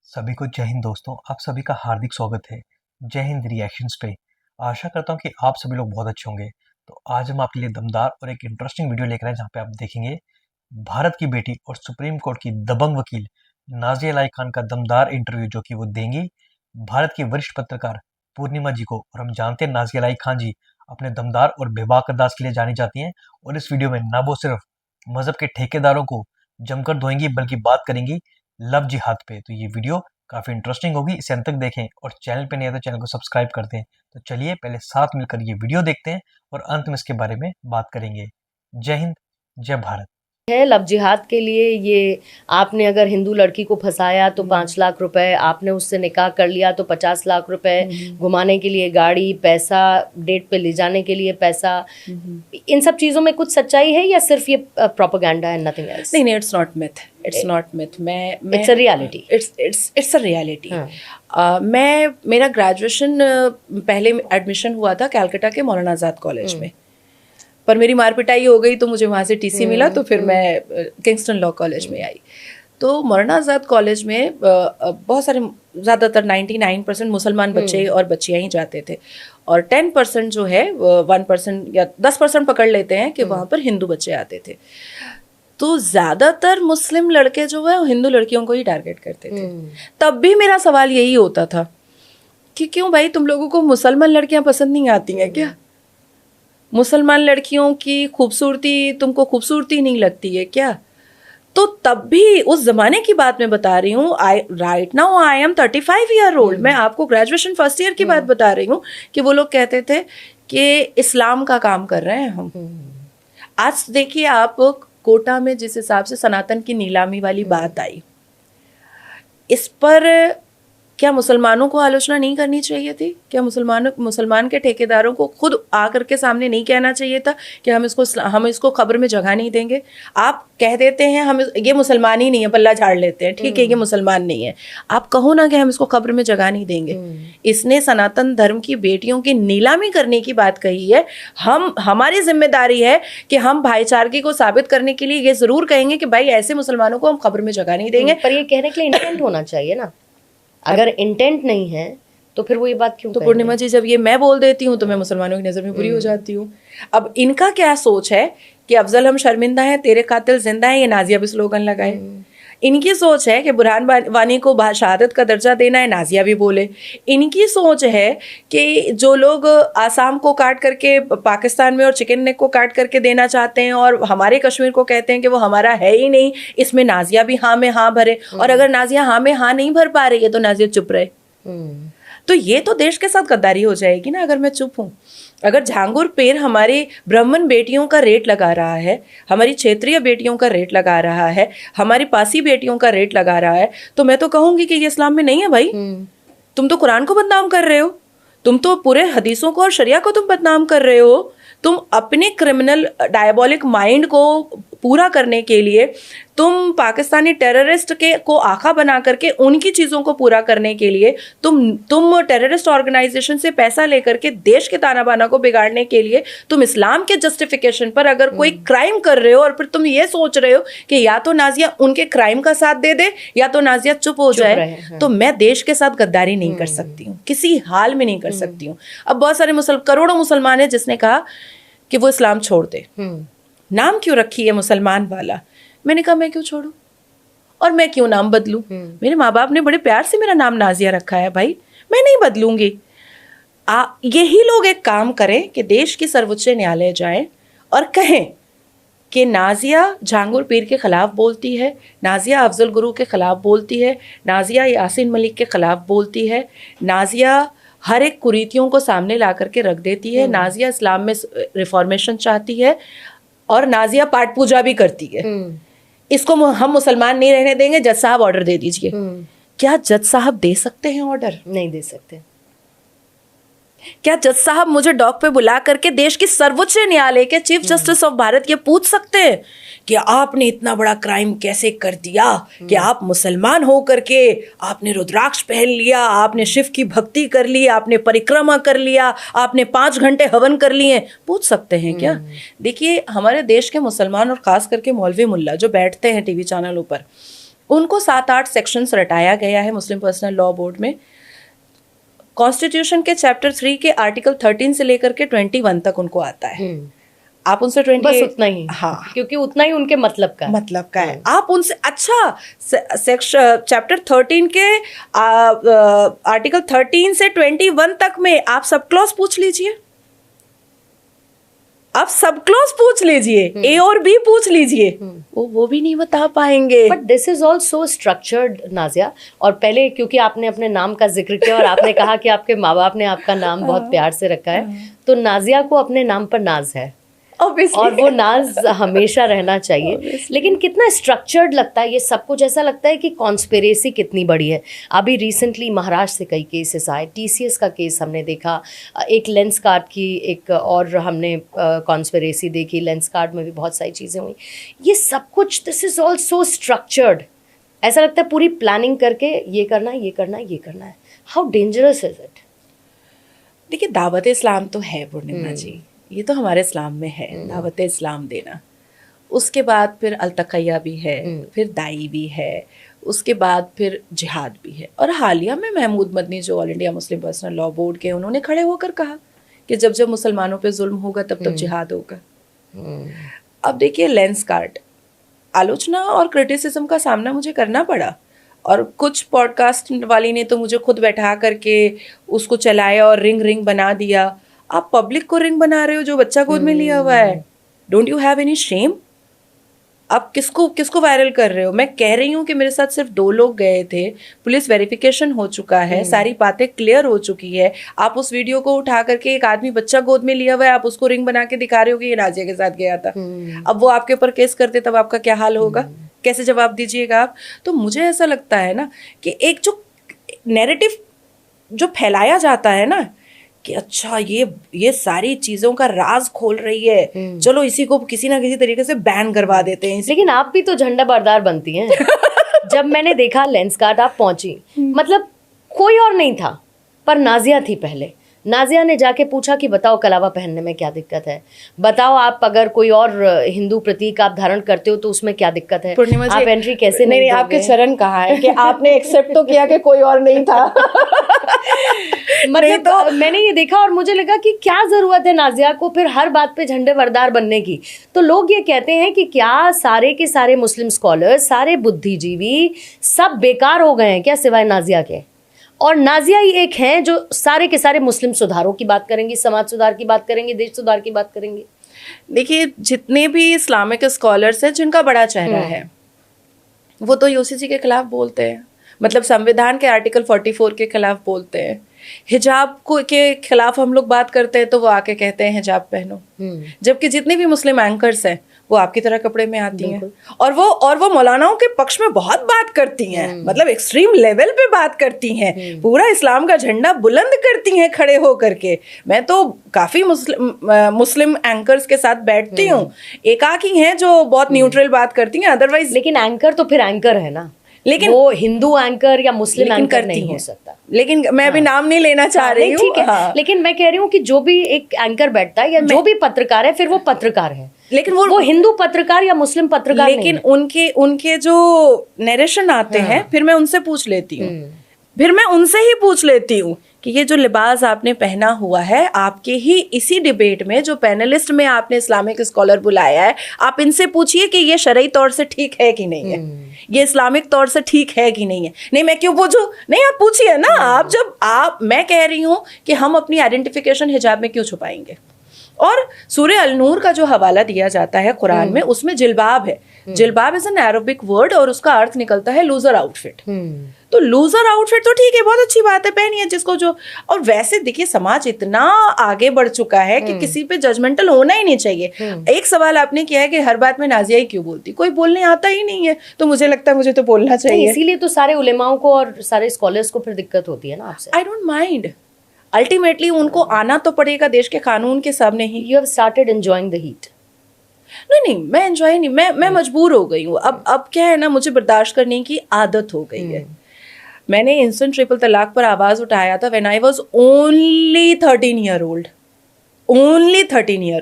सभी को जय हिंद दोस्तों। आप सभी का हार्दिक स्वागत है जय हिंद रिएक्शंस पे। आशा करता हूँ कि आप सभी लोग बहुत अच्छे होंगे। तो आज हम आपके लिए दमदार और एक इंटरेस्टिंग वीडियो लेकर आए जहाँ पे आप देखेंगे भारत की बेटी और सुप्रीम कोर्ट की दबंग वकील नाज़िया इलाही खान का दमदार इंटरव्यू जो कि वो देंगी भारत की वरिष्ठ पत्रकार पूर्णिमा जी को। और हम जानते हैं नाज़िया इलाही खान जी अपने दमदार और बेबाक अंदाज के लिए जानी जाती हैं। और इस वीडियो में ना वो सिर्फ मजहब के ठेकेदारों को जमकर धोएंगी बल्कि बात करेंगी लव जिहाद पे। तो ये वीडियो काफी इंटरेस्टिंग होगी, इसे अंत तक देखें और चैनल पे नहीं है तो चैनल को सब्सक्राइब कर दें। तो चलिए पहले साथ मिलकर ये वीडियो देखते हैं और अंत में इसके बारे में बात करेंगे। जय हिंद, जय भारत। है लव जिहाद के लिए। ये आपने अगर हिंदू लड़की को फंसाया तो 5 लाख रुपए, आपने उससे निकाह कर लिया तो 50 लाख रुपए, घुमाने के लिए गाड़ी, पैसा, डेट पे ले जाने के लिए पैसा, इन सब चीजों में कुछ सच्चाई है या सिर्फ ये प्रोपेगेंडा है, नथिंग एल्स? नहीं, it's not myth, it's not myth. मैं it's a reality, it's a reality. मैं मेरा ग्रेजुएशन पहले एडमिशन हुआ था कलकत्ता के मौलाना आज़ाद कॉलेज में, पर मेरी मार पिटाई हो गई तो मुझे वहाँ से टीसी मिला, तो फिर मैं किंगस्टन लॉ कॉलेज में आई। तो मौलाना आज़ाद कॉलेज में बहुत सारे, ज़्यादातर 99% मुसलमान बच्चे और बच्चियाँ ही जाते थे, और 10% जो है 1% या 10% पकड़ लेते हैं कि वहाँ पर हिंदू बच्चे आते थे। तो ज़्यादातर मुस्लिम लड़के जो है वो हिंदू लड़कियों को ही टारगेट करते थे। तब भी मेरा सवाल यही होता था कि क्यों भाई, तुम लोगों को मुसलमान लड़कियाँ पसंद नहीं आती हैं क्या? मुसलमान लड़कियों की खूबसूरती तुमको खूबसूरती नहीं लगती है क्या? तो तब भी उस जमाने की बात मैं बता रही हूँ। Right now I am 35 year old. मैं आपको ग्रेजुएशन फर्स्ट ईयर की बात बता रही हूँ कि वो लोग कहते थे कि इस्लाम का काम कर रहे हैं हम। आज देखिए आप, कोटा में जिस हिसाब से सनातन की नीलामी वाली बात आई, इस पर क्या मुसलमानों को आलोचना नहीं करनी चाहिए थी? क्या मुसलमान के ठेकेदारों को खुद आकर के सामने नहीं कहना चाहिए था कि हम इसको खबर में जगह नहीं देंगे? आप कह देते हैं हम ये मुसलमान ही नहीं है, पल्ला झाड़ लेते हैं, ठीक है ये मुसलमान नहीं है, आप कहो ना कि हम इसको खबर में जगह नहीं देंगे। इसने सनातन धर्म की बेटियों की नीलामी करने की बात कही है। हमारी जिम्मेदारी है कि हम भाईचारगी को साबित करने के लिए ये जरूर कहेंगे कि भाई ऐसे मुसलमानों को हम खबर में जगह नहीं देंगे। पर ये कहने के लिए इंटेंट होना चाहिए ना। अगर इंटेंट नहीं है तो फिर वो ये बात क्यों? तो पूर्णिमा जी, जब ये मैं बोल देती हूँ तो मैं मुसलमानों की नज़र में बुरी हो जाती हूँ। अब इनका क्या सोच है कि अफजल हम शर्मिंदा है, तेरे कातिल जिंदा है, ये नाजिया भी स्लोगन लगाए। इनकी सोच है कि बुरहान वानी को शहादत का दर्जा देना है, नाजिया भी बोले। इनकी सोच है कि जो लोग आसाम को काट करके पाकिस्तान में और चिकन नेक को काट करके देना चाहते हैं और हमारे कश्मीर को कहते हैं कि वो हमारा है ही नहीं, इसमें नाजिया भी हाँ में हाँ भरे। और अगर नाजिया हाँ में हाँ नहीं भर पा रही है तो नाजिया चुप रहे। तो ये तो देश के साथ गद्दारी हो जाएगी ना अगर मैं चुप हूँ। अगर झांगुर पीर हमारी ब्राह्मण बेटियों का रेट लगा रहा है, हमारी क्षेत्रीय बेटियों का रेट लगा रहा है, हमारी पासी बेटियों का रेट लगा रहा है, तो मैं तो कहूंगी कि ये इस्लाम में नहीं है भाई। तुम तो कुरान को बदनाम कर रहे हो, तुम तो पूरे हदीसों को और शरिया को तुम बदनाम कर रहे हो। तुम अपने क्रिमिनल डायबोलिक माइंड को पूरा करने के लिए तुम पाकिस्तानी टेररिस्ट को आखा बना करके उनकी चीज़ों को पूरा करने के लिए तुम टेररिस्ट ऑर्गेनाइजेशन से पैसा लेकर के देश के ताना बाना को बिगाड़ने के लिए तुम इस्लाम के जस्टिफिकेशन पर अगर कोई क्राइम कर रहे हो और फिर तुम ये सोच रहे हो कि या तो नाजिया उनके क्राइम का साथ दे दे या तो नाजिया चुप हो जाए, तो मैं देश के साथ गद्दारी नहीं कर सकती हूँ, किसी हाल में नहीं कर सकती हूँ। अब बहुत सारे करोड़ों मुसलमान हैं जिसने कहा कि वो इस्लाम छोड़ दे। नाम क्यों रखी है मुसलमान वाला? मैंने कहा मैं क्यों छोड़ूं और मैं क्यों नाम बदलूं? मेरे माँ बाप ने बड़े प्यार से मेरा नाम नाजिया रखा है भाई, मैं नहीं बदलूंगी। यही लोग एक काम करें कि देश की सर्वोच्च न्यायालय जाएं और कहें कि नाजिया झांगुर पीर के खिलाफ बोलती है, नाजिया अफजल गुरु के खिलाफ बोलती है, नाजिया यासीन मलिक के खिलाफ बोलती है, नाजिया हर एक कुरीतियों को सामने ला करके रख देती है, नाजिया इस्लाम में रिफॉर्मेशन चाहती है और नाजिया पाठ पूजा भी करती है। इसको हम मुसलमान नहीं रहने देंगे, जज साहब ऑर्डर दे दीजिए। क्या जज साहब दे सकते हैं ऑर्डर? नहीं दे सकते। क्या जज साहब मुझे डॉक पे बुला करके देश की सर्वोच्च न्यायालय के चीफ जस्टिस ऑफ भारत ये पूछ सकते हैं कि आपने इतना बड़ा क्राइम कैसे कर दिया कि आप मुसलमान हो करके आपने रुद्राक्ष पहन लिया, आपने शिव की भक्ति कर ली, आपने परिक्रमा कर लिया, आपने 5 घंटे हवन कर लिए? पूछ सकते हैं क्या? देखिए, हमारे देश के मुसलमान और खास करके मौलवी मुल्ला जो बैठते हैं टीवी चैनलों पर, उनको 7-8 सेक्शंस रटाया गया है मुस्लिम पर्सनल लॉ बोर्ड में। कॉन्स्टिट्यूशन के चैप्टर 3 के आर्टिकल 13 से लेकर के 21 तक उनको आता है। आप उनसे 28 बस उतना ही, हाँ, क्योंकि उतना ही उनके मतलब का है। आप उनसे अच्छा सेक्शन चैप्टर 13 के आर्टिकल 13 से 21 तक में आप सब क्लॉज पूछ लीजिए, आप सब क्लॉज पूछ लीजिए, ए और बी पूछ लीजिए, वो भी नहीं बता पाएंगे। But this is all so structured Nazia. और पहले क्योंकि आपने अपने नाम का जिक्र किया और आपने कहा कि आपके माँ बाप ने आपका नाम बहुत प्यार से रखा है, तो नाजिया को अपने नाम पर नाज है Obviously. और वो नाज हमेशा रहना चाहिए। लेकिन कितना स्ट्रक्चर्ड लगता है ये सब कुछ, ऐसा लगता है कि कॉन्स्पिरेसी कितनी बड़ी है। अभी रिसेंटली महाराष्ट्र से कई केसेस आए, टीसीएस का केस हमने देखा, एक लेंस कार्ड की एक और हमने कॉन्स्पिरेसी देखी, लेंस कार्ड में भी बहुत सारी चीज़ें हुई। ये सब कुछ, this is all so structured. ऐसा लगता है पूरी प्लानिंग करके ये करना है, ये करना है, ये करना है। How dangerous is it? देखिए, दावत इस्लाम तो है पूर्णिमा जी, ये तो हमारे इस्लाम में है, दावत इस्लाम देना। उसके बाद फिर अलतकैया भी है, फिर दाई भी है, उसके बाद फिर जिहाद भी है। और हालिया में महमूद मदनी जो all India Muslim personal law board के, उन्होंने खड़े होकर कहा कि जब जब मुसलमानों पे जुल्म होगा तब तब जिहाद होगा। अब देखिए, लेंस कार्ड आलोचना और क्रिटिसिज्म का सामना मुझे करना पड़ा, और कुछ पॉडकास्ट वाली ने तो मुझे खुद बैठा करके उसको चलाया और रिंग बना दिया। आप पब्लिक को रिंग बना रहे हो जो बच्चा गोद में लिया हुआ है। Don't you have any shame? आप किसको वायरल कर रहे हो? मैं कह रही हूँ कि मेरे साथ सिर्फ 2 लोग गए थे, पुलिस वेरिफिकेशन हो चुका है, सारी बातें क्लियर हो चुकी है। आप उस वीडियो को उठा करके, एक आदमी बच्चा गोद में लिया हुआ है, आप उसको रिंग बना के दिखा रहे हो कि ये नाजिया के साथ गया था। अब वो आपके ऊपर केस करते तब आपका क्या हाल होगा? कैसे जवाब दीजिएगा आप? तो मुझे ऐसा लगता है ना कि एक जो नैरेटिव जो फैलाया जाता है ना कि अच्छा ये सारी चीजों का राज खोल रही है, चलो इसी को किसी ना किसी तरीके से बैन करवा देते हैं। लेकिन आप भी तो झंडा बरदार बनती हैं। जब मैंने देखा लेंस कार्ड आप पहुंची, मतलब कोई और नहीं था पर नाजिया थी पहले। नाजिया ने जाके पूछा कि बताओ कलावा पहनने में क्या दिक्कत है, बताओ आप अगर कोई और हिंदू प्रतीक आप धारण करते हो तो उसमें क्या दिक्कत है, आप एंट्री कैसे नहीं आपके चरण कहा है कि आपने एक्सेप्ट तो किया कि कोई और नहीं था। मतलब तो मैंने ये देखा और मुझे लगा कि क्या जरूरत है नाजिया को फिर हर बात पे झंडे बरदार बनने की। तो लोग ये कहते हैं कि क्या सारे के सारे मुस्लिम स्कॉलर्स, सारे बुद्धिजीवी सब बेकार हो गए हैं क्या सिवाय नाजिया के? और नाजिया ही एक हैं जो सारे के सारे मुस्लिम सुधारों की बात करेंगी, समाज सुधार की बात करेंगी, देश सुधार की बात करेंगी। देखिए, जितने भी इस्लामिक स्कॉलर्स हैं जिनका बड़ा चेहरा है, वो तो यूसीसी के खिलाफ बोलते हैं, मतलब संविधान के आर्टिकल 44 के खिलाफ बोलते हैं। हिजाब को के खिलाफ हम लोग बात करते हैं तो वो आके कहते हैं हिजाब पहनो। जबकि जितने भी मुस्लिम एंकर्स हैं वो आपकी तरह कपड़े में आती हैं, और वो मौलानाओं के पक्ष में बहुत बात करती हैं, मतलब एक्सट्रीम लेवल पे बात करती हैं, पूरा इस्लाम का झंडा बुलंद करती हैं खड़े हो करके। मैं तो काफी मुस्लिम एंकर्स के साथ बैठती हूँ, एकाकी हैं जो बहुत न्यूट्रल बात करती हैं, अदरवाइज। लेकिन एंकर तो फिर एंकर है ना, लेकिन वो हिंदू एंकर या मुस्लिम एंकर नहीं हो सकता। लेकिन मैं अभी नाम नहीं लेना चाह रही हूँ, ठीक है। लेकिन मैं कह रही हूँ कि जो भी एक एंकर बैठता है या जो भी पत्रकार है, फिर वो पत्रकार है, लेकिन वो हिंदू पत्रकार या मुस्लिम पत्रकार नहीं। लेकिन उनके जो नरेशन आते हैं, फिर मैं उनसे पूछ लेती हूँ, फिर मैं उनसे ही पूछ लेती हूँ कि ये जो लिबास आपने पहना हुआ है, आपके ही इसी डिबेट में जो पैनलिस्ट में आपने इस्लामिक स्कॉलर बुलाया है, आप इनसे पूछिए कि ये शरई तौर से ठीक है कि नहीं है, ये इस्लामिक तौर से ठीक है कि नहीं है। नहीं, मैं क्यों पूछूं? नहीं, आप पूछिए ना। आप मैं कह रही हूँ कि हम अपनी आइडेंटिफिकेशन हिजाब में क्यों छुपाएंगे? और सूरह अल-नूर का जो हवाला दिया जाता है कुरान में, उसमें जिल्बाब है। जिल्बाब इज एन अरबिक वर्ड और उसका अर्थ निकलता है लूजर आउटफिट। तो लूजर आउटफिट तो ठीक है, बहुत अच्छी बात है, पहनिए जिसको जो। और वैसे देखिए, समाज इतना आगे बढ़ चुका है कि किसी पे जजमेंटल होना ही नहीं चाहिए। एक सवाल आपने किया है कि हर बात में नाजिया ही क्यों बोलती, कोई बोलने आता ही नहीं है, तो मुझे लगता है मुझे तो बोलना चाहिए। इसीलिए तो सारे उलेमाओं को और सारे स्कॉलर्स को फिर दिक्कत होती है ना आपसे। आई डोंट माइंड, अल्टीमेटली उनको आना तो पड़ेगा देश के कानून के सामने ही। You have started enjoying the heat. नहीं, मैं एंजॉय नहीं, मैं मजबूर हो गई हूँ। अब क्या है ना, मुझे बर्दाश्त करने की आदत हो गई है। मैंने इंस्टेंट ट्रिपल तलाक पर आवाज उठाया था when I was only 13 year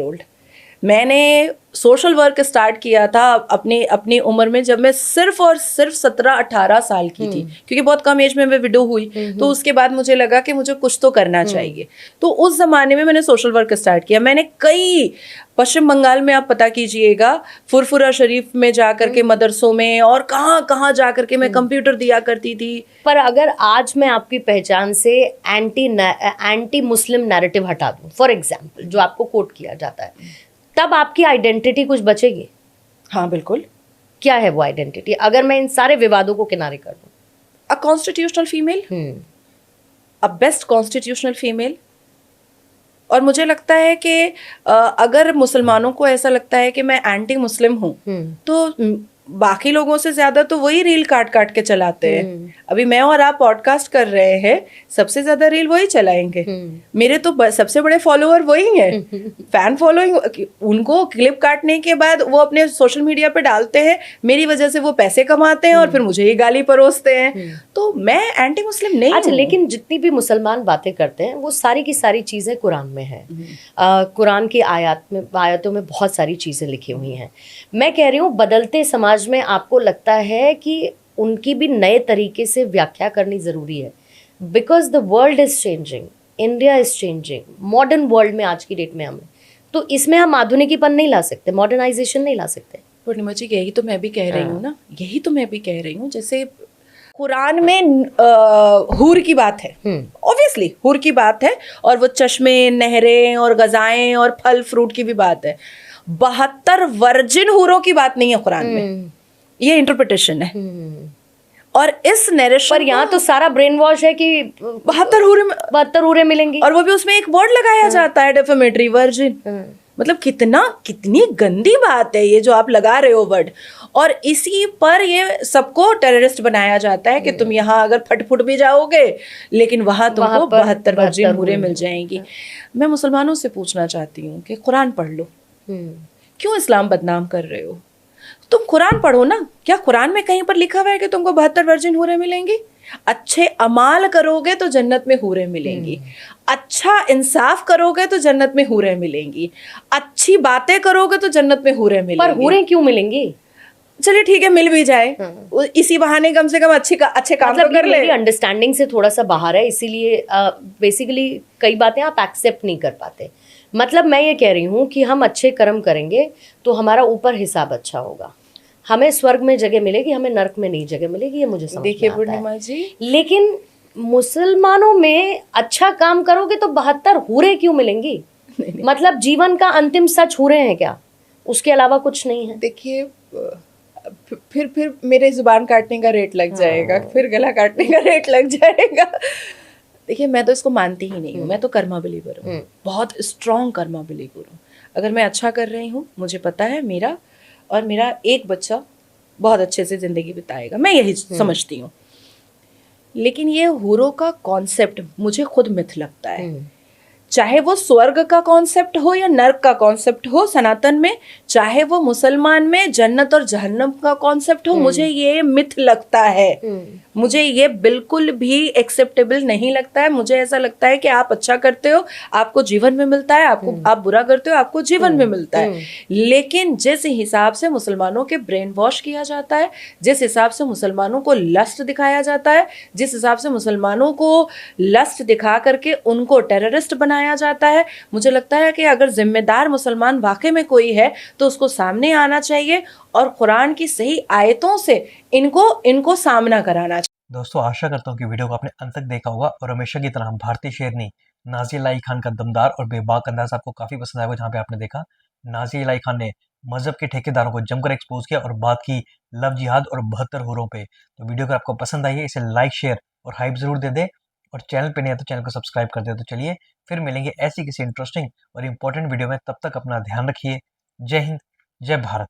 old. मैंने सोशल वर्क स्टार्ट किया था अपनी अपनी उम्र में, जब मैं सिर्फ और सिर्फ 17-18 साल की थी, क्योंकि बहुत कम एज में मैं विडो हुई। तो उसके बाद मुझे लगा कि मुझे कुछ तो करना चाहिए। तो उस जमाने में मैंने सोशल वर्क स्टार्ट किया। मैंने कई, पश्चिम बंगाल में आप पता कीजिएगा, फुरफुरा शरीफ में जा करके मदरसों में और कहाँ कहाँ जा करके मैं कंप्यूटर दिया करती थी। पर अगर आज मैं आपकी पहचान से एंटी मुस्लिम नैरेटिव हटा दूं, फॉर एग्जाम्पल, जो आपको कोट किया जाता है, तब आपकी आइडेंटिटी कुछ बचेगी? हाँ बिल्कुल। क्या है वो आइडेंटिटी, अगर मैं इन सारे विवादों को किनारे कर दूं? A constitutional female, a best constitutional female. और मुझे लगता है कि अगर मुसलमानों को ऐसा लगता है कि मैं एंटी मुस्लिम हूँ, तो बाकी लोगों से ज्यादा तो वही रील काट काट के चलाते हैं। अभी मैं और आप पॉडकास्ट कर रहे हैं, सबसे ज्यादा रील वही चलाएंगे। मेरे तो सबसे बड़े फॉलोअर वही हैं। फैन फॉलोइंग, उनको क्लिप काटने के बाद वो अपने सोशल मीडिया पे डालते हैं, मेरी वजह से वो पैसे कमाते हैं और फिर मुझे ही गाली परोसते हैं। तो मैं एंटी मुस्लिम नहीं अच्छा, हूँ। लेकिन जितनी भी मुसलमान बातें करते हैं वो सारी की सारी चीजें कुरान में है। कुरान की आयतों में बहुत सारी चीजें लिखी हुई हैं। मैं कह रही हूँ, बदलते समाज में आपको लगता है कि उनकी भी नए तरीके से व्याख्या करनी जरूरी है? Because the world is changing, India is changing, modern world में आज की डेट में हमें, तो इसमें हम आधुनिकीपन नहीं ला सकते, मॉडर्नाइजेशन नहीं ला सकते। पूर्णिमा जी, यही तो मैं भी कह रही हूँ ना, यही तो मैं भी कह रही हूँ। जैसे कुरान में हूर की बात है, ऑब्वियसली हूर की बात है, और वो चश्मे, नहरें और गजाएं और फल फ्रूट की भी बात है। 72 वर्जिन हूरों की बात नहीं है कुरान में, ये इंटरप्रिटेशन है। और इस नरेशन पर यहाँ तो सारा ब्रेन वॉश है कि 72 हूरें मिलेंगी, और वो भी उसमें एक वर्ड लगाया जाता है, डेफेमेटरी, वर्जिन। मतलब कितनी गंदी बात है ये जो आप लगा रहे हो वर्ड। और इसी पर ये सबको टेररिस्ट बनाया जाता है कि तुम यहाँ अगर फटफुट भी जाओगे, लेकिन वहां तुमको 72 वर्जिन हूरें मिल जाएंगी। मैं मुसलमानों से पूछना चाहती हूँ कि कुरान पढ़ लो, क्यों इस्लाम बदनाम कर रहे हो? तुम कुरान पढ़ो ना। क्या कुरान में कहीं पर लिखा हुआ है कि तुमको 72 वर्जिन हूरें मिलेंगी? अच्छे अमाल करोगे तो जन्नत में हूरें मिलेंगी, अच्छा इंसाफ करोगे तो जन्नत में हूरें मिलेंगी, अच्छी बातें करोगे तो जन्नत में हूरें मिलेंगी। पर हूरें क्यों मिलेंगी? चलिए ठीक है, मिल भी जाए, इसी बहाने कम से कम अच्छे काम मतलब तो कर ले। मेरी अंडरस्टैंडिंग से थोड़ा सा बाहर है, इसीलिए बेसिकली कई बातें आप एक्सेप्ट नहीं कर पाते। मतलब मैं ये कह रही हूँ कि हम अच्छे कर्म करेंगे तो हमारा ऊपर हिसाब अच्छा होगा, हमें स्वर्ग में जगह मिलेगी, हमें नरक में नहीं जगह मिलेगी, ये मुझे समझ देखिए में आता पूर्णिमा है। जी, लेकिन मुसलमानों में अच्छा काम करोगे तो 72 हूरें क्यों मिलेंगी? मतलब जीवन का अंतिम सच हूरें हैं क्या? उसके अलावा कुछ नहीं है? देखिए फिर मेरे जुबान काटने का रेट लग जाएगा, फिर गला काटने का रेट लग जाएगा। देखिए मैं तो इसको मानती ही नहीं हूँ, मैं तो कर्मा बिलीवर हूँ, बहुत स्ट्रॉन्ग कर्मा बिलीवर हूँ। अगर मैं अच्छा कर रही हूँ, मुझे पता है मेरा एक बच्चा बहुत अच्छे से जिंदगी बिताएगा, मैं यही समझती हूँ। लेकिन ये हूरों का कॉन्सेप्ट मुझे खुद मिथ लगता है। चाहे वो स्वर्ग का कॉन्सेप्ट हो या नर्क का कॉन्सेप्ट हो सनातन में, चाहे वो मुसलमान में जन्नत और जहन्नम का कॉन्सेप्ट हो, मुझे ये मिथ लगता है। मुझे ये बिल्कुल भी एक्सेप्टेबल नहीं लगता है। मुझे ऐसा लगता है कि आप अच्छा करते हो आपको जीवन में मिलता है, आप बुरा करते हो आपको जीवन में मिलता है। लेकिन जिस हिसाब से मुसलमानों के ब्रेन वॉश किया जाता है, जिस हिसाब से मुसलमानों को लस्ट दिखाया जाता है, जिस हिसाब से मुसलमानों को लस्ट दिखा करके उनको टेररिस्ट बनाया जाता है, मुझे लगता है कि अगर जिम्मेदार मुसलमान वाकई में कोई है तो उसको सामने आना चाहिए और कुरान की सही आयतों से इनको सामना कराना चाहिए। दोस्तों, आशा करता हूँ कि वीडियो को आपने अंत तक देखा होगा और हमेशा की तरह भारतीय शेरनी नाज़िया इलाही खान का दमदार और बेबाक अंदाज आपको काफी पसंद आएगा। जहाँ पे आपने देखा नाज़िया इलाही खान ने मजहब के ठेकेदारों को जमकर एक्सपोज किया और बात की लव जिहाद और 72 हूरों पे। तो वीडियो अगर आपको पसंद आई है इसे लाइक, शेयर और हाइप जरूर दे दे, और चैनल पे नहीं है तो चैनल को सब्सक्राइब कर दे। तो चलिए फिर मिलेंगे ऐसी किसी इंटरेस्टिंग और इम्पोर्टेंट वीडियो में, तब तक अपना ध्यान रखिए। जय हिंद, जय भारत।